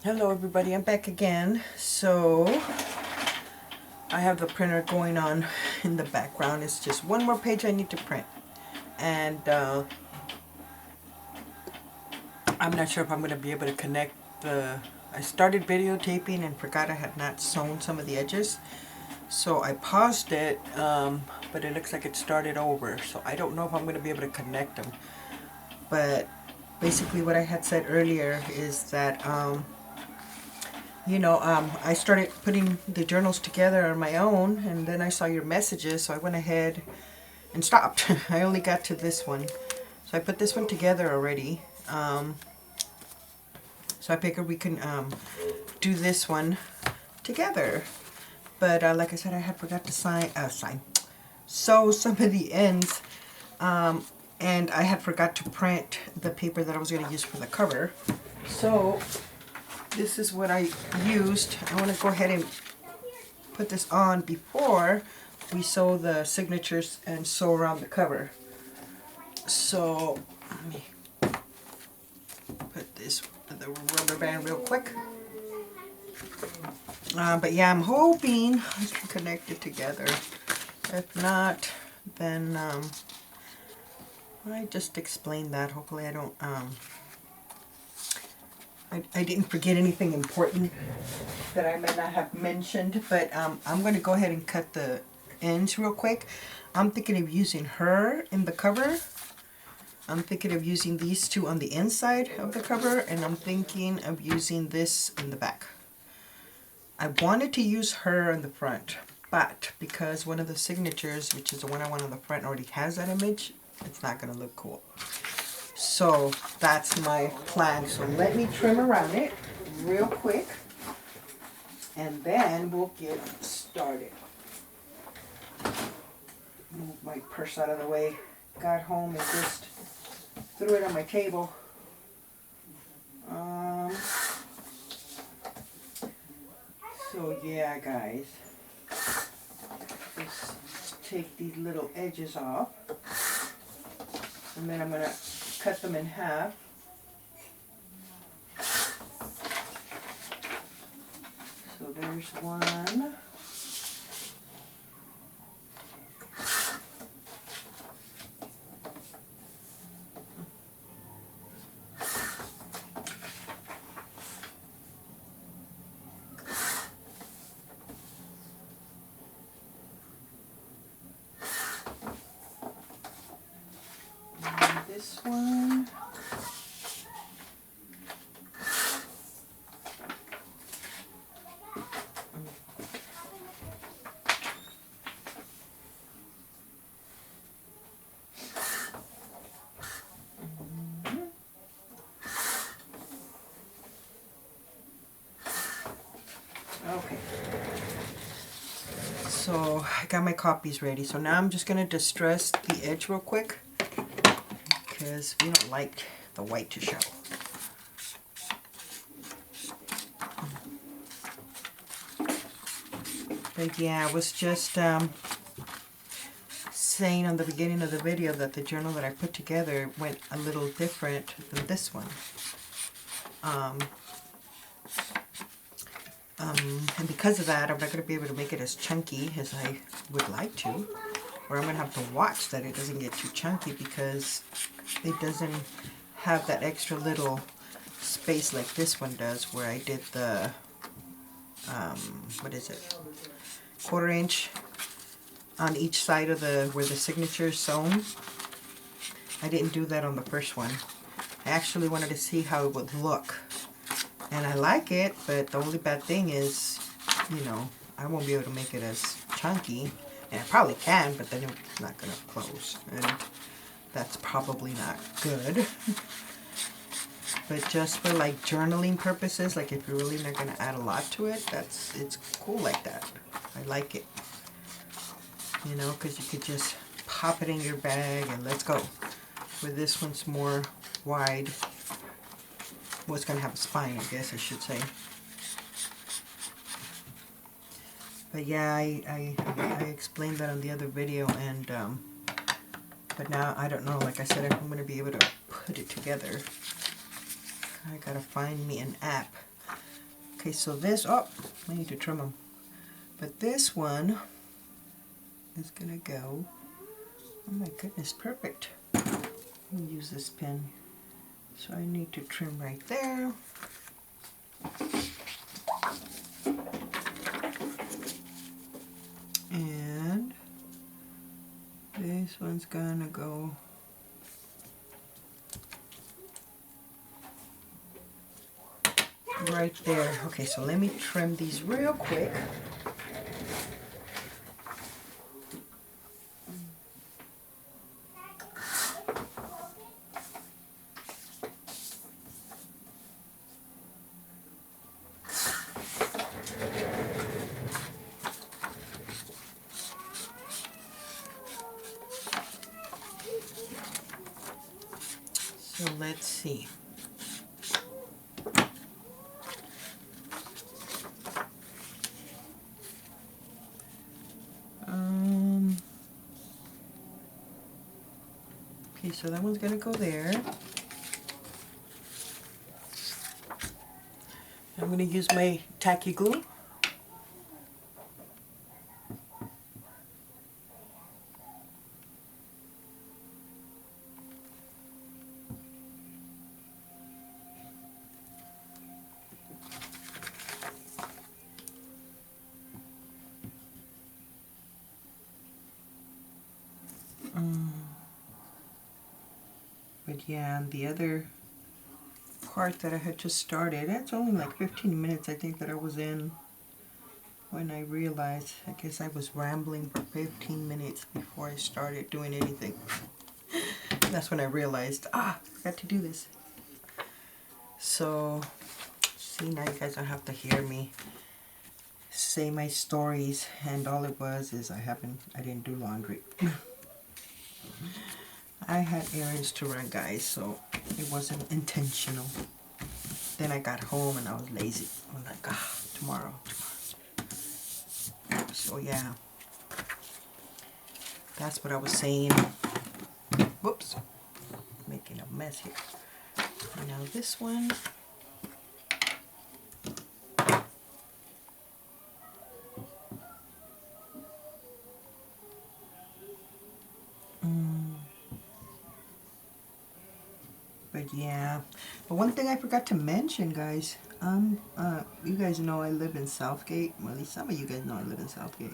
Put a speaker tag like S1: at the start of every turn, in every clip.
S1: Hello everybody, I'm back again. So I have the printer going on in the background. It's just one more page I need to print, and I'm not sure if I'm going to be able to connect the... I started videotaping and forgot I had not sewn some of the edges, so I paused it, but it looks like it started over, so I don't know if I'm going to be able to connect them. But basically what I had said earlier is that I started putting the journals together on my own, and then I saw your messages, so I went ahead and stopped. I only got to this one. So I put this one together already. So I figured we can do this one together. But like I said, I had forgot to sew some of the ends. And I had forgot to print the paper that I was going to use for the cover. So this is what I used. I want to go ahead and put this on before we sew the signatures and sew around the cover. So let me put this with the rubber band real quick. But yeah, I'm hoping I can connect it together. If not, then I just explained that. Hopefully I don't I didn't forget anything important that I may not have mentioned, but I'm going to go ahead and cut the ends real quick. I'm thinking of using her in the cover. I'm thinking of using these two on the inside of the cover, and I'm thinking of using this in the back. I wanted to use her in the front, but because one of the signatures, which is the one I want on the front, already has that image, it's not going to look cool. So that's my plan. So let me trim around it real quick, and then we'll get started. Move my purse out of the way. Got home and just threw it on my table. So yeah, guys, just take these little edges off, and then I'm gonna cut them in half. So there's one. And this one. Okay, so I got my copies ready. So now I'm just going to distress the edge real quick, because we don't like the white to show. But yeah, I was just saying on the beginning of the video that the journal that I put together went a little different than this one. And because of that, I'm not going to be able to make it as chunky as I would like to. Or I'm going to have to watch that it doesn't get too chunky, because it doesn't have that extra little space like this one does, where I did the, what is it, 1/4 inch on each side of the, where the signature is sewn. I didn't do that on the first one. I actually wanted to see how it would look. And I like it, but the only bad thing is, I won't be able to make it as chunky. And I probably can, but then it's not going to close. And that's probably not good. But just for like journaling purposes, like if you're really not going to add a lot to it, it's cool like that. I like it. Because you could just pop it in your bag and let's go. Where this one's more wide. Well, it's going to have a spine, I guess I should say. But yeah, I explained that on the other video, and but now I don't know, like I said, if I'm going to be able to put it together. I gotta find me an app Okay, so this, oh, I need to trim them. But this one is gonna go, oh my goodness, perfect. Let me use this pin. So I need to trim right there. And this one's gonna go right there. Okay, so let me trim these real quick. So let's see. Okay, so that one's gonna go there. I'm gonna use my tacky glue. But yeah, the other part that I had just started, that's only like 15 minutes I think that I was in when I realized, I guess I was rambling for 15 minutes before I started doing anything. That's when I realized, I forgot to do this. So, see, now you guys don't have to hear me say my stories, and all it was is I didn't do laundry. I had errands to run, guys, so it wasn't intentional. Then I got home and I was lazy. I was like, tomorrow. So yeah, that's what I was saying. Whoops, making a mess here. Now this one, but yeah. But one thing I forgot to mention, guys, you guys know I live in Southgate. Well, at least some of you guys know I live in Southgate.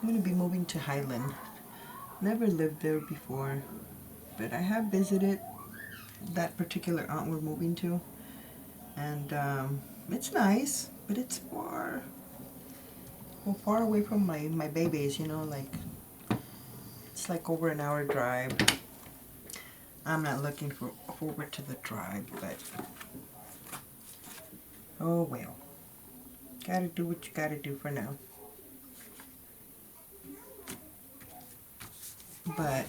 S1: I'm going to be moving to Highland. Never lived there before, but I have visited that particular aunt we're moving to, and it's nice, but it's far away from my babies, you know, like it's like over an hour drive. I'm not looking forward to the drive, but oh well, gotta do what you gotta do for now. But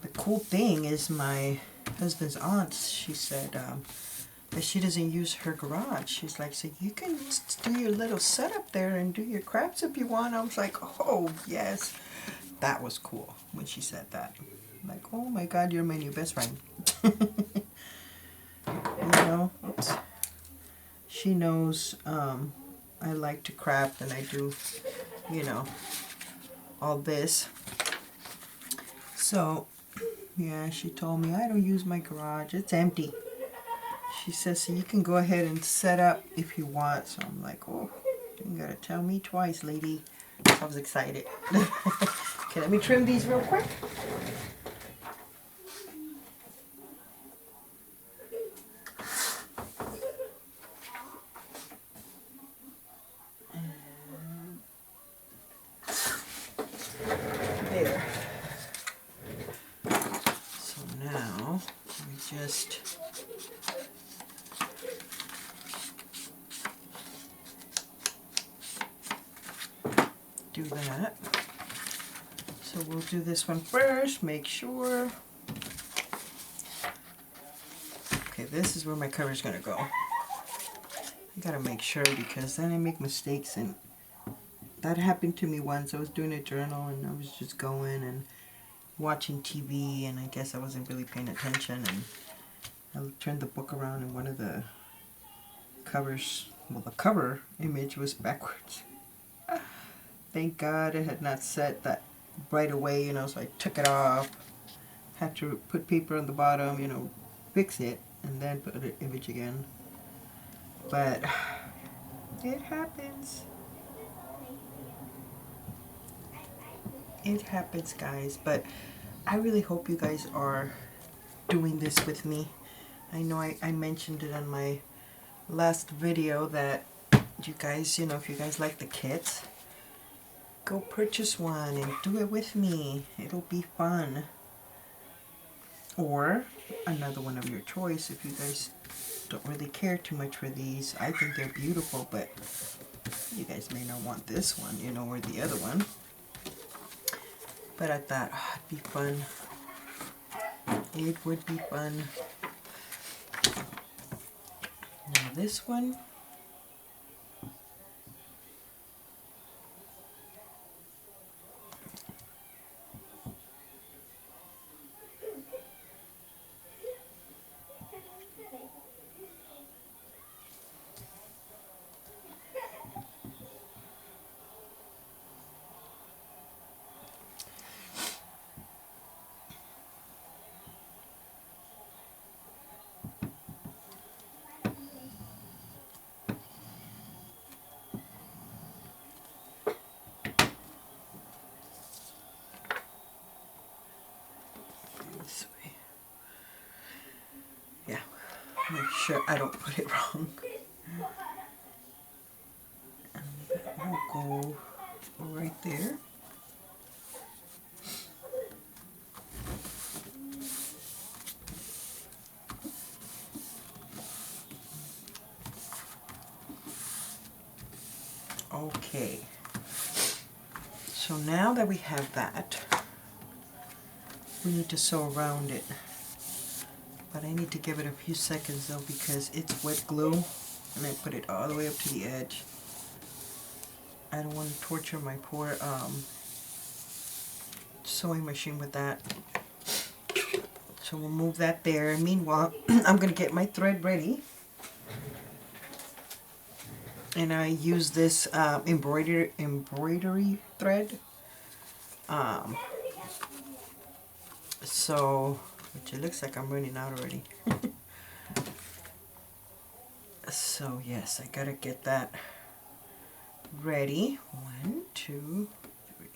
S1: the cool thing is my husband's aunt, she said that she doesn't use her garage. She's like, so you can do your little setup there and do your crafts if you want. I was like, oh yes, that was cool when she said that. I'm like, oh my God, you're my new best friend. You know, oops. She knows I like to craft, and I do, you know, all this. So yeah, she told me I don't use my garage, it's empty. She says, so you can go ahead and set up if you want. So I'm like, oh, you gotta tell me twice, lady. So I was excited. Okay, let me trim these real quick. There. So now, let me just do that. So we'll do this one first, make sure. Okay, this is where my cover is going to go. I gotta make sure, because then I make mistakes, and that happened to me once. I was doing a journal and I was just going and watching TV, and I guess I wasn't really paying attention, and I turned the book around, and one of the covers, well, the cover image was backwards. Thank God it had not set that right away, you know, so I took it off. Had to put paper on the bottom, you know, fix it, and then put the image again. But it happens. It happens, guys. But I really hope you guys are doing this with me. I know I mentioned it on my last video that you guys, you know, if you guys like the kits, go purchase one and do it with me. It'll be fun. Or another one of your choice if you guys don't really care too much for these. I think they're beautiful, but you guys may not want this one, you know, or the other one. But I thought, oh, it'd be fun. It would be fun. Now this one, this way. Yeah, make sure I don't put it wrong. And that will go right there. Okay, so now that we have that, we need to sew around it. But I need to give it a few seconds though because it's wet glue and I put it all the way up to the edge. I don't want to torture my poor sewing machine with that. So we'll move that there. Meanwhile, I'm going to get my thread ready. And I use this embroidery thread. Which it looks like I'm running out already. So yes, I gotta get that ready. 1, 2, 3.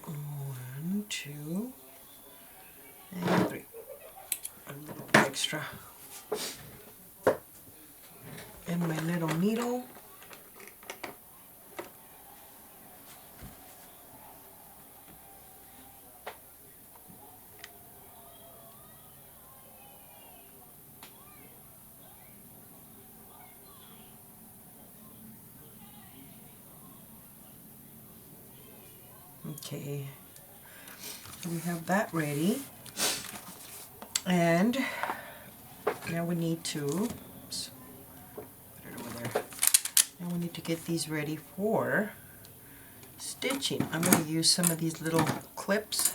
S1: 1, 2, and 3. A little extra. And my little needle. Okay, so we have that ready, and now we need to, oops, put it over there. Now we need to get these ready for stitching. I'm going to use some of these little clips.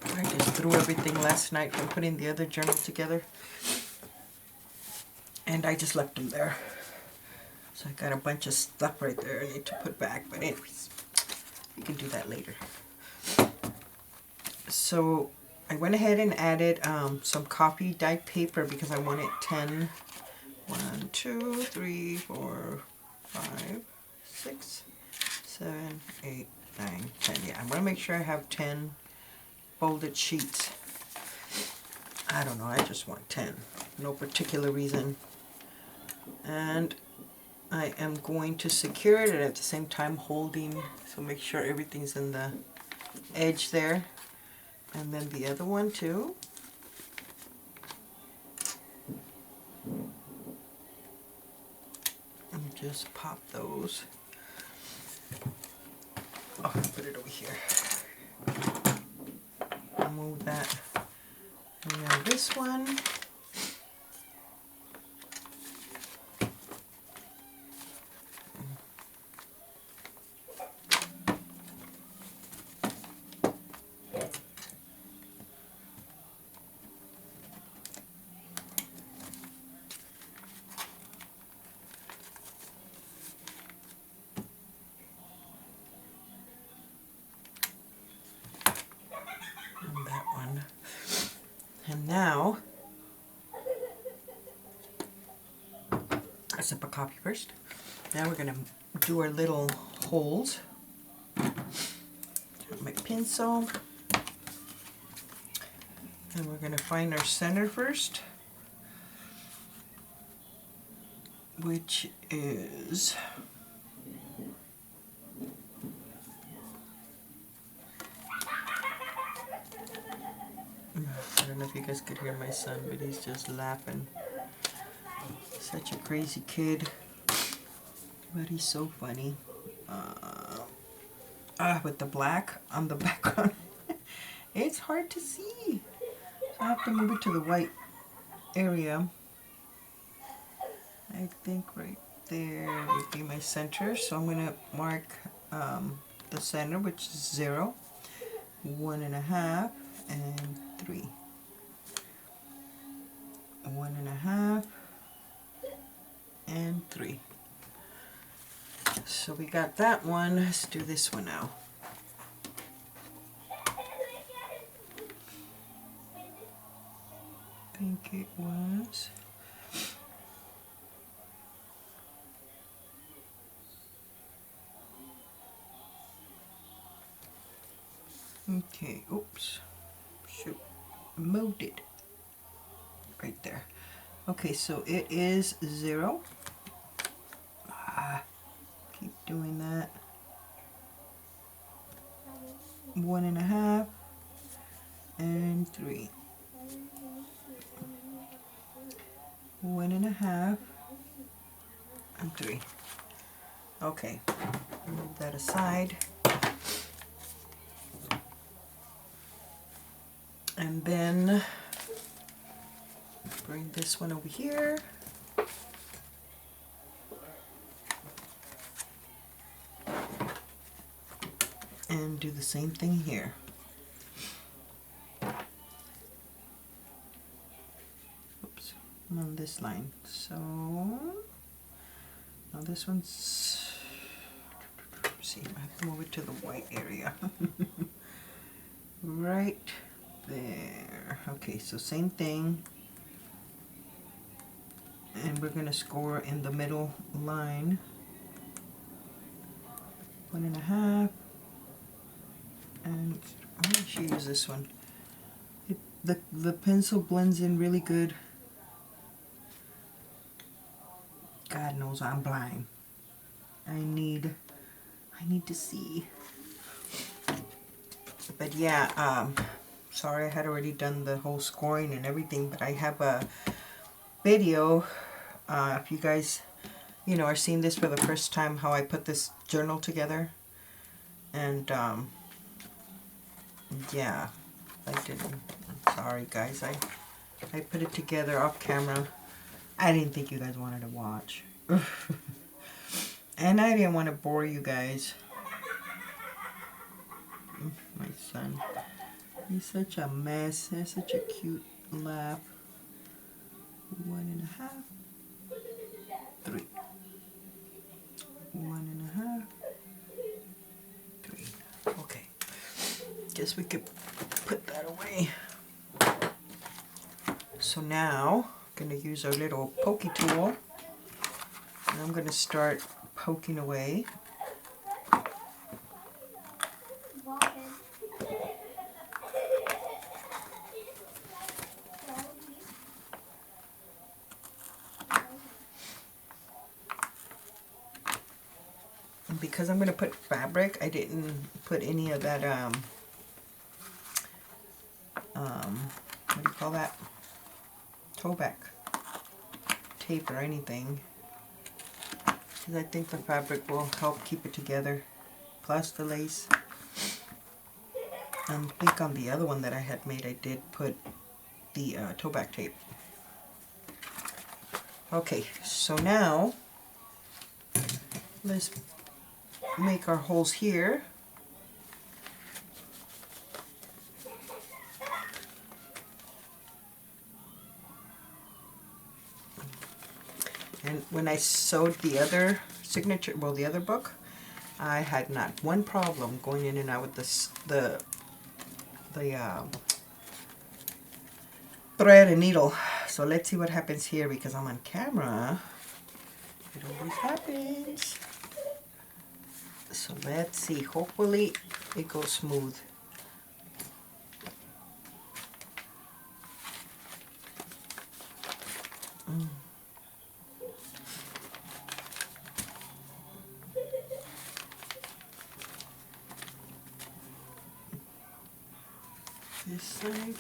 S1: I just threw everything last night from putting the other journal together. And I just left them there. So I got a bunch of stuff right there I need to put back. But anyways, you can do that later. So I went ahead and added some coffee dyed paper because I wanted 10. 1, 2, 3, 4, 5, 6, 7, 8, 9, 10. Yeah, I'm going to make sure I have 10 folded sheets. I don't know, I just want 10. No particular reason. And I am going to secure it and at the same time holding, so make sure everything's in the edge there. And then the other one too. And just pop those. Oh, I'll put it over here. Move that. And now this one. sip of coffee first. Now we're going to do our little holes. Have my pencil. And we're going to find our center first, which is I don't know if you guys could hear my son, but he's just laughing. Such a crazy kid, but he's so funny. With the black on the background, it's hard to see. So I have to move it to the white area. I think right there would be my center. So I'm going to mark the center, which is 0, 1.5, and 3. 1.5 and 3. So we got that one. Let's do this one now. I think it was okay, oops, shoot, moved it right there. Okay, so it is 0. Keep doing that. 1.5 and 3. 1.5 and 3. Okay, move that aside. And then bring this one over here. And do the same thing here. Oops, I'm on this line. So now this one's, let's see, I have to move it to the white area. Right there. Okay, so same thing. And we're going to score in the middle line. 1.5. And I should use this one. The pencil blends in really good. God knows I'm blind. I need to see. But yeah, sorry I had already done the whole scoring and everything, but I have a video. If you guys, are seeing this for the first time, how I put this journal together, and yeah, I didn't. I'm sorry, guys. I put it together off camera. I didn't think you guys wanted to watch, and I didn't want to bore you guys. My son, he's such a mess. He has such a cute laugh. 1.5, 3. 1.5, 3. Okay. Guess we could put that away. So now I'm going to use our little pokey tool, and I'm going to start poking away. And because I'm going to put fabric, I didn't put any of that what do you call that? Toe back tape or anything, because I think the fabric will help keep it together, plus the lace. I think on the other one that I had made, I did put the toe back tape. Okay, so now let's make our holes here. And when I sewed the other signature, well, the other book, I had not one problem going in and out with this, the thread and needle. So let's see what happens here, because I'm on camera It always happens. So let's see. Hopefully it goes smooth. This side.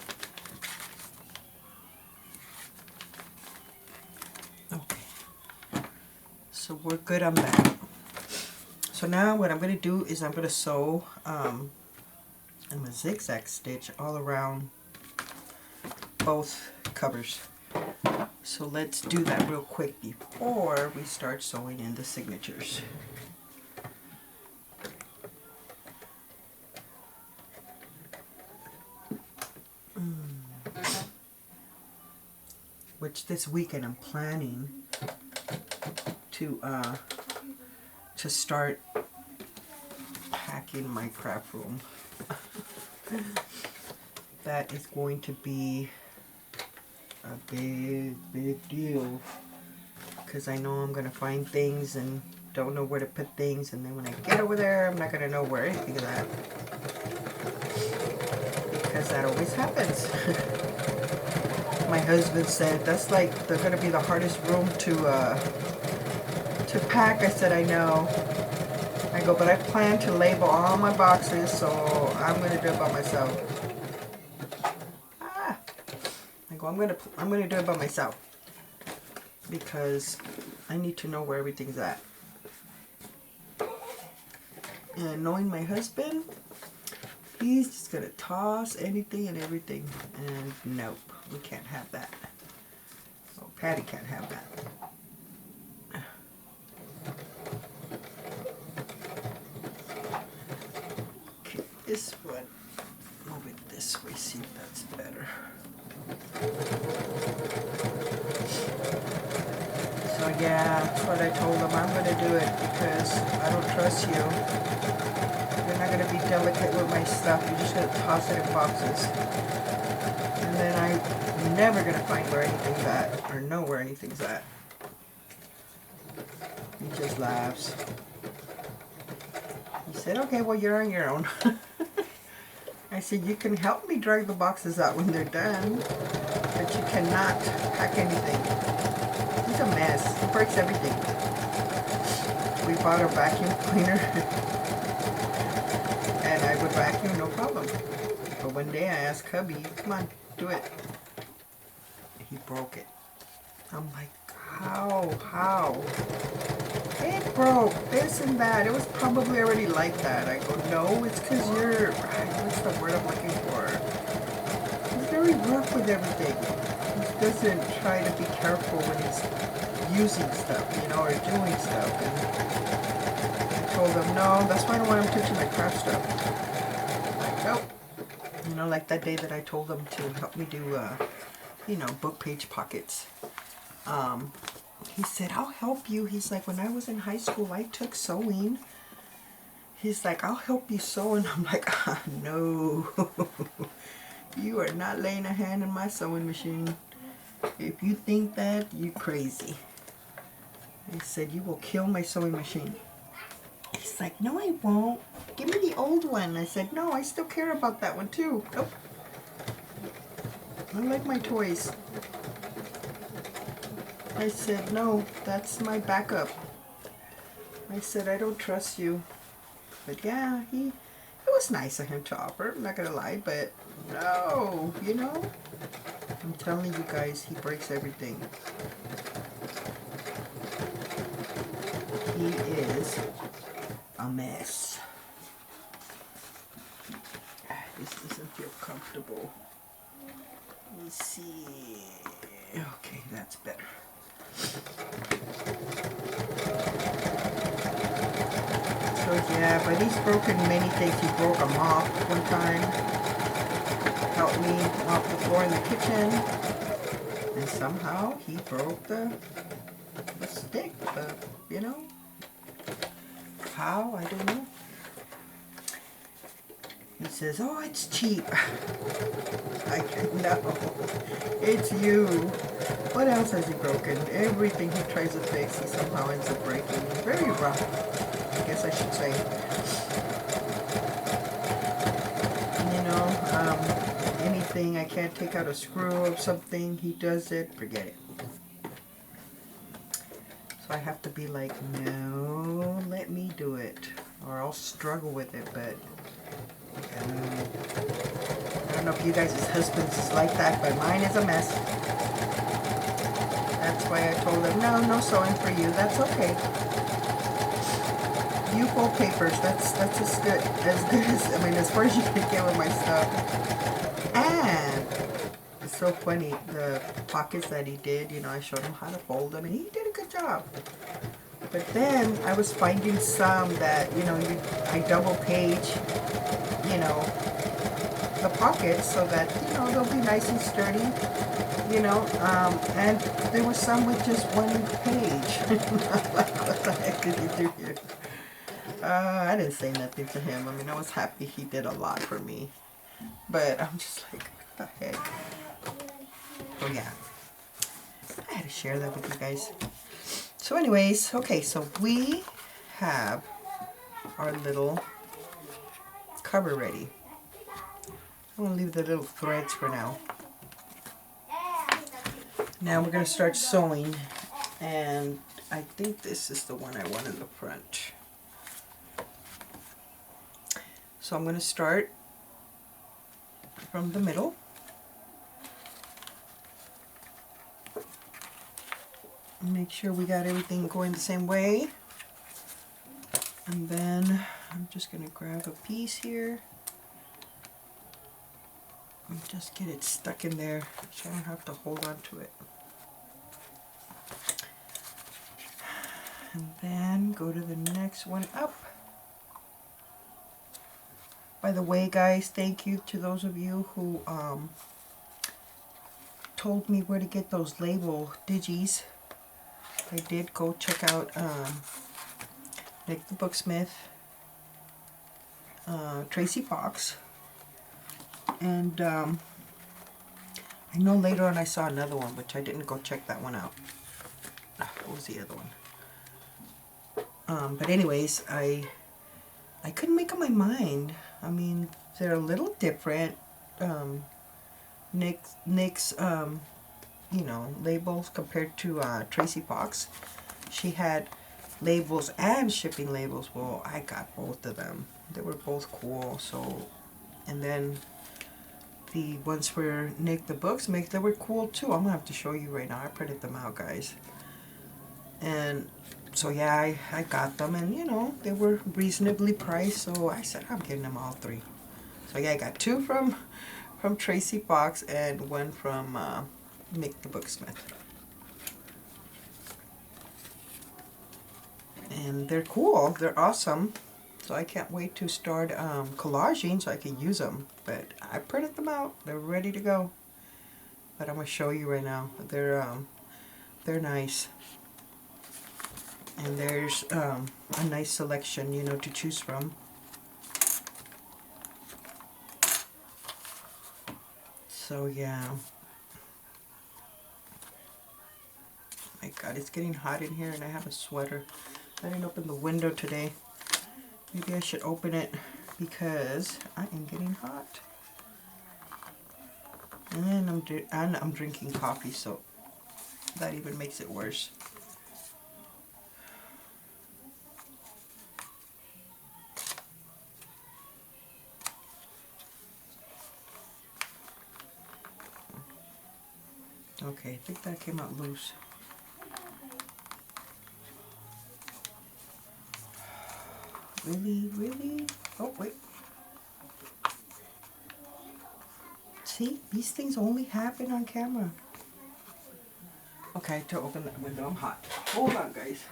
S1: Okay. So we're good on that. So now what I'm going to do is I'm going to sew I'm going to zigzag stitch all around both covers. So let's do that real quick before we start sewing in the signatures. Which this weekend I'm planning to start packing my craft room. That is going to be a big deal, because I know I'm going to find things and don't know where to put things, and then when I get over there I'm not going to know where anything is at, because that always happens. My husband said that's like they're going to be the hardest room to pack. I said I know. I go, but I plan to label all my boxes, so I'm going to do it by myself. I go, I'm gonna do it by myself, because I need to know where everything's at. And knowing my husband, he's just gonna toss anything and everything, and nope, we can't have that. Oh, Patty can't have that. Okay, this one, move it this way, see if that's better. So yeah, that's what I told him. I'm going to do it because I don't trust you. You're not going to be delicate with my stuff. You're just going to toss it in boxes. And then I'm never going to find where anything's at or know where anything's at. He just laughs. He said, okay, well, you're on your own. I said, you can help me drag the boxes out when they're done, but you cannot pack anything. He's a mess. He breaks everything. We bought a vacuum cleaner, and I would vacuum, no problem. But one day I asked hubby, come on, do it. He broke it. I'm like, how? It broke, this and that. It was probably already like that. I go, no, it's because you're, what's the word I'm looking for? He's very rough with everything. He doesn't try to be careful when he's using stuff, you know, or doing stuff. And I told him, no, that's why I don't want him touching my craft stuff. Like, nope. You know, like that day that I told him to help me do, you know, book page pockets. He said, I'll help you. He's like, when I was in high school, I took sewing. He's like, I'll help you sew. And I'm like, no. You are not laying a hand in my sewing machine. If you think that, you're crazy. He said, you will kill my sewing machine. He's like, no, I won't. Give me the old one. I said, no, I still care about that one too. Nope. I like my toys. I said, no, that's my backup. I said, I don't trust you. But yeah, it was nice of him to offer, I'm not going to lie, but no, you know. I'm telling you guys, he breaks everything. He is a mess. This doesn't feel comfortable. Let me see. Okay, that's better. So yeah, but he's broken many things. He broke a mop one time. Helped me mop the floor in the kitchen. And somehow he broke the stick, you know. How? I don't know. He says, oh, it's cheap. I know. It's you. What else has he broken? Everything he tries to fix, he somehow ends up breaking. Very rough, I guess I should say. You know, anything I can't take out a screw or something, he does it, forget it. So I have to be like, no, let me do it. Or I'll struggle with it, but I don't know if you guys' husbands is like that, but mine is a mess. That's why I told him, no, no sewing for you. That's okay. You fold papers. That's as good as, I mean, as far as you can get with my stuff. And it's so funny, the pockets that he did, you know, I showed him how to fold them, and he did a good job. But then I was finding some that, you know, I double page, you know, the pockets so that, you know, they'll be nice and sturdy, you know, and there was some with just one page. I'm like, what the heck did you do here? I didn't say nothing to him. I mean, I was happy he did a lot for me, but I'm just like, what the heck? Oh yeah, I had to share that with you guys. So anyways, okay, so we have our little cover ready. I'm going to leave the little threads for now. Now we're going to start sewing, and I think this is the one I want in the front. So I'm going to start from the middle. Make sure we got everything going the same way. And then I'm just going to grab a piece here and just get it stuck in there so I don't have to hold on to it. And then go to the next one up. By the way, guys, thank you to those of you who told me where to get those label digis. I did go check out Nick the Booksmith, Tracy Fox, and I know later on I saw another one, which I didn't go check that one out. What was the other one? But anyways, I couldn't make up my mind. I mean, they're a little different. Nick's you know, labels compared to Tracy Fox. She had labels and shipping labels. Well, I got both of them. They were both cool. So, and then the ones for Nick the Booksmith, they were cool too. I'm gonna have to show you right now. I printed them out, guys. And so yeah, I got them, and you know, they were reasonably priced. So I said I'm getting them all three. So yeah, I got two from Tracy Fox and one from Nick the Booksmith. And they're cool, they're awesome. So I can't wait to start collaging so I can use them. But I printed them out, they're ready to go. But I'm going to show you right now. They're nice. And there's a nice selection, you know, to choose from. So yeah. My God, it's getting hot in here and I have a sweater. I didn't open the window today. Maybe I should open it because I am getting hot. And I'm drinking coffee, so that even makes it worse. Okay, I think that came out loose. Really, really? Oh, wait. See, these things only happen on camera. Okay, to open that window, I'm hot. Hold on, guys.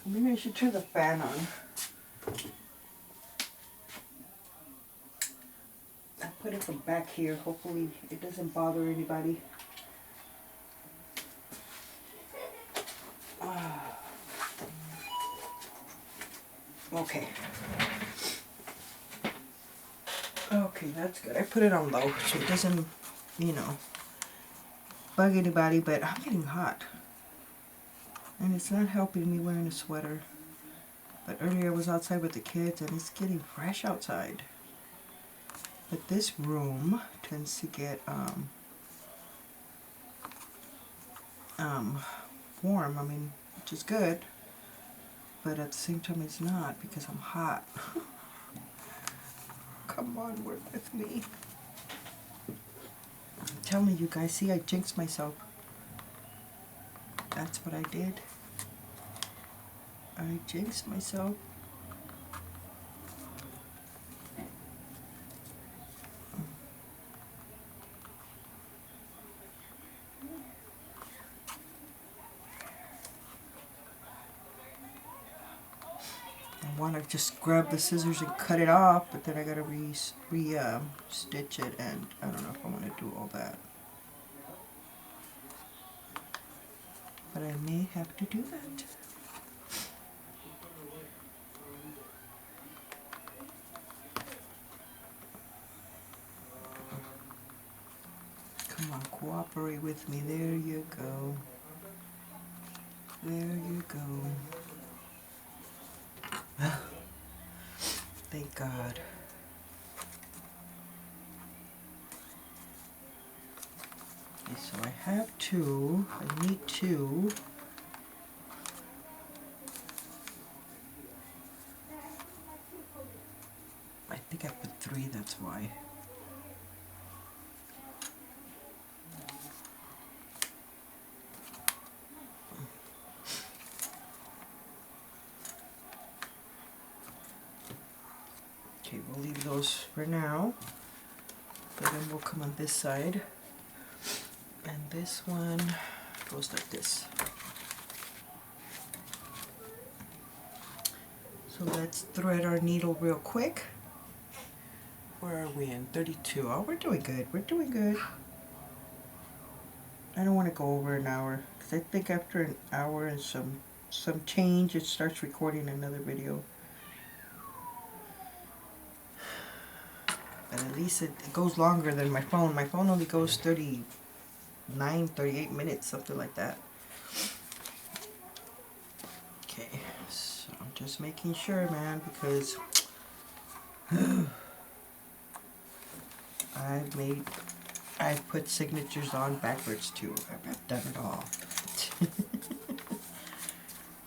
S1: Maybe I should turn the fan on. I put it from back here. Hopefully it doesn't bother anybody. Okay. Okay, that's good. I put it on low so it doesn't, you know, bug anybody, but I'm getting hot. And it's not helping me wearing a sweater. But earlier I was outside with the kids and it's getting fresh outside. But this room tends to get warm, I mean, which is good. But at the same time it's not because I'm hot. Come on, work with me. I'm telling you guys, see, I jinxed myself. That's what I did. I jinxed myself. I want to just grab the scissors and cut it off, but then I gotta stitch it, and I don't know if I want to do all that. But I may have to do that. Come on, cooperate with me. There you go. There you go. Thank God. Okay, so I have two. I need two. I think I put three, that's why. Okay, we'll leave those for now. But then we'll come on this side. And this one goes like this. So let's thread our needle real quick. Where are we in? 32. Oh, we're doing good. We're doing good. I don't want to go over an hour because I think after an hour and some change, it starts recording another video. But at least it goes longer than my phone. My phone only goes 39, 38 minutes, something like that. Okay, so I'm just making sure, man, because I've put signatures on backwards too. I've done it all.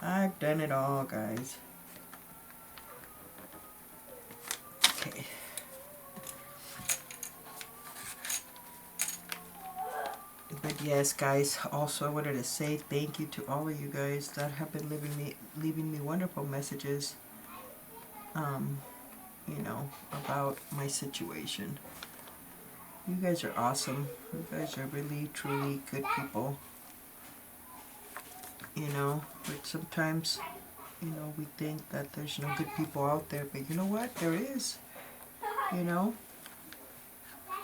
S1: I've done it all, guys. Okay. But yes, guys, also I wanted to say thank you to all of you guys that have been leaving me wonderful messages, you know, about my situation. You guys are awesome. You guys are really, truly good people. You know, but sometimes, you know, we think that there's no good people out there, but you know what? There is, you know.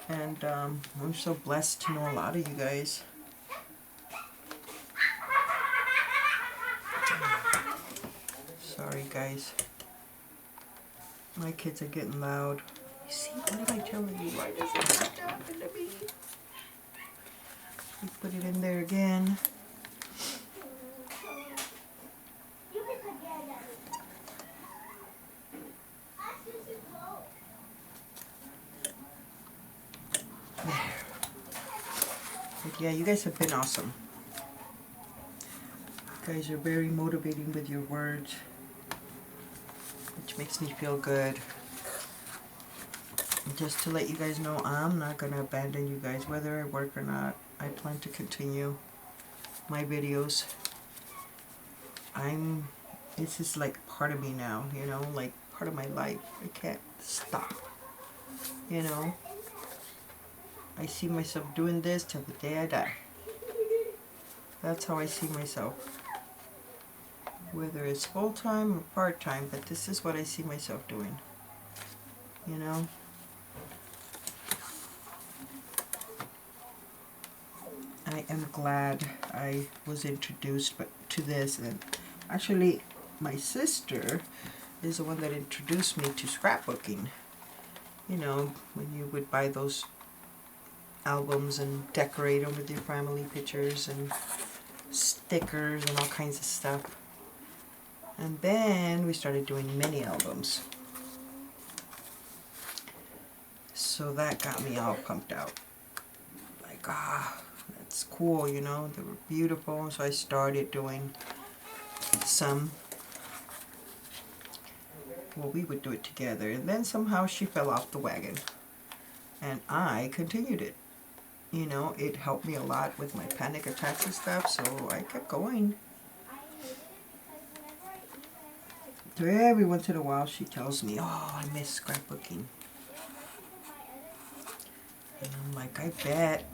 S1: And I'm so blessed to know a lot of you guys. Sorry, guys. My kids are getting loud. You see, what am I telling you? Why does it have to happen to me? We put it in there again. But yeah, you guys have been awesome. You guys are very motivating with your words, which makes me feel good. And just to let you guys know, I'm not going to abandon you guys, whether I work or not. I plan to continue my videos. This is like part of me now, you know, like part of my life. I can't stop, you know. I see myself doing this till the day I die. That's how I see myself. Whether it's full-time or part-time, but this is what I see myself doing. You know? I am glad I was introduced to this. And actually, my sister is the one that introduced me to scrapbooking. you know, when you would buy those albums and decorate them with your family pictures and stickers and all kinds of stuff. And then we started doing mini albums. So that got me all pumped out. Like, that's cool, you know, they were beautiful. So I started doing some. Well, we would do it together. And then somehow she fell off the wagon. And I continued it. You know, it helped me a lot with my panic attacks and stuff, so I kept going. So every once in a while she tells me, oh, I miss scrapbooking. And I'm like, I bet.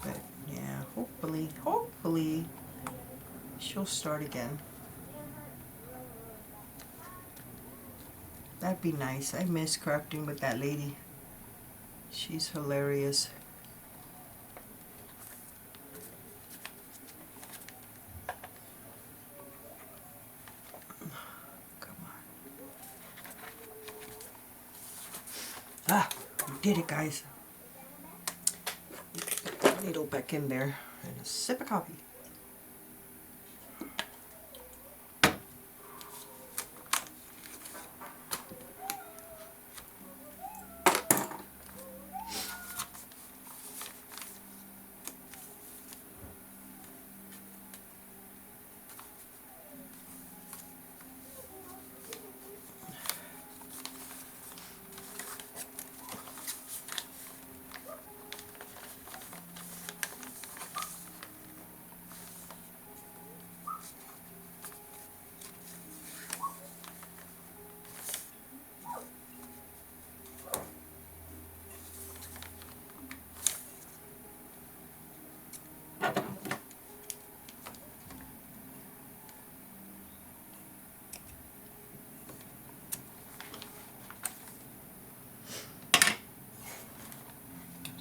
S1: But yeah, hopefully she'll start again. That'd be nice. I miss crafting with that lady. She's hilarious. Come on. We did it, guys. Put the needle back in there and a sip of coffee.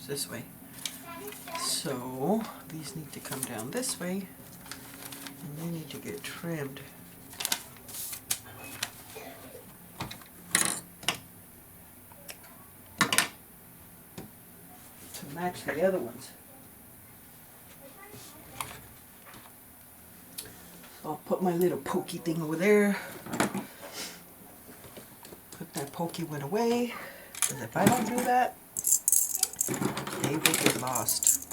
S1: This way. So these need to come down this way and they need to get trimmed. To match the other ones. So I'll put my little pokey thing over there. Put that pokey one away. Because if I don't do that, they will get lost.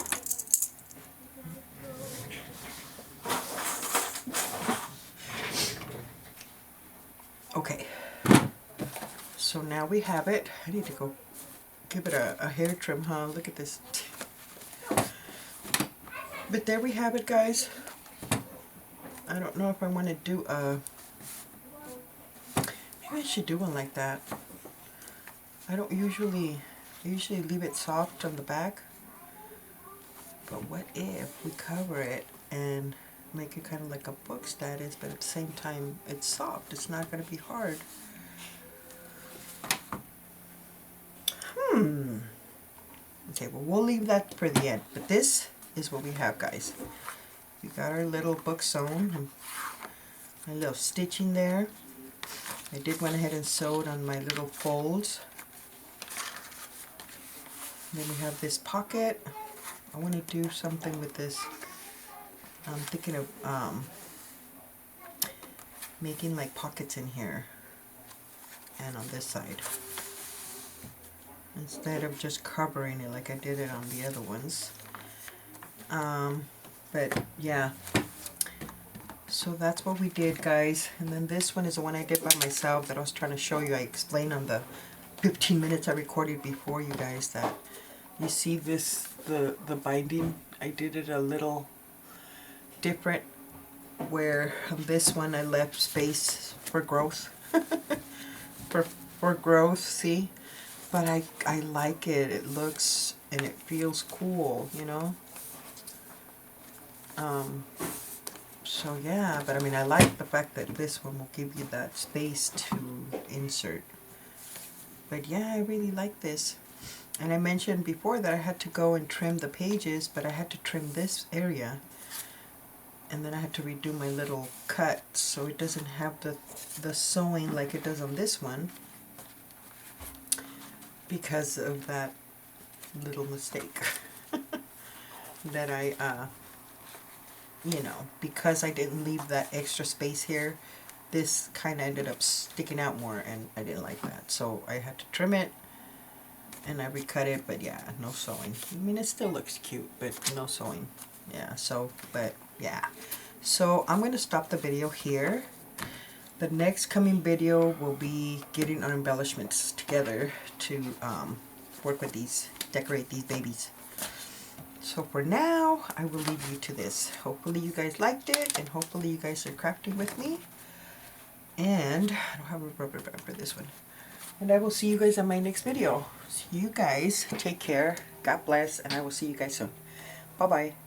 S1: Okay, so now we have it. I need to go give it a hair trim, huh? Look at this. But there we have it, guys. I don't know if I want to do a... Maybe I should do one like that. I don't usually... I usually leave it soft on the back, but what if we cover it and make it kind of like a book status, but at the same time it's soft, it's not going to be hard. Okay, well we'll leave that for the end, but this is what we have, guys. We got our little book sewn, and my little stitching there. I did went ahead and sewed on my little folds. Then we have this pocket. I want to do something with this. I'm thinking of making like pockets in here and on this side, instead of just covering it like I did it on the other ones. But yeah, so that's what we did, guys. And then this one is the one I did by myself that I was trying to show you. I explained on the 15 minutes I recorded before, you guys, that you see this, the binding, I did it a little different, where on this one I left space for growth. for growth, see? But I like it. It looks and it feels cool, you know? So yeah, but I mean I like the fact that this one will give you that space to insert. But yeah, I really like this. And I mentioned before that I had to go and trim the pages, but I had to trim this area. And then I had to redo my little cut so it doesn't have the sewing like it does on this one. because of that little mistake that I, you know, because I didn't leave that extra space here, this kind of ended up sticking out more, and I didn't like that. So I had to trim it, and I recut it, but yeah, no sewing. I mean, it still looks cute, but no sewing. Yeah, so, but yeah. So I'm going to stop the video here. The next coming video will be getting our embellishments together to work with these, decorate these babies. So for now, I will leave you to this. Hopefully you guys liked it, and hopefully you guys are crafting with me. And I don't have a rubber band for this one. And I will see you guys on my next video. So you guys take care, God bless, and I will see you guys soon. Bye-bye.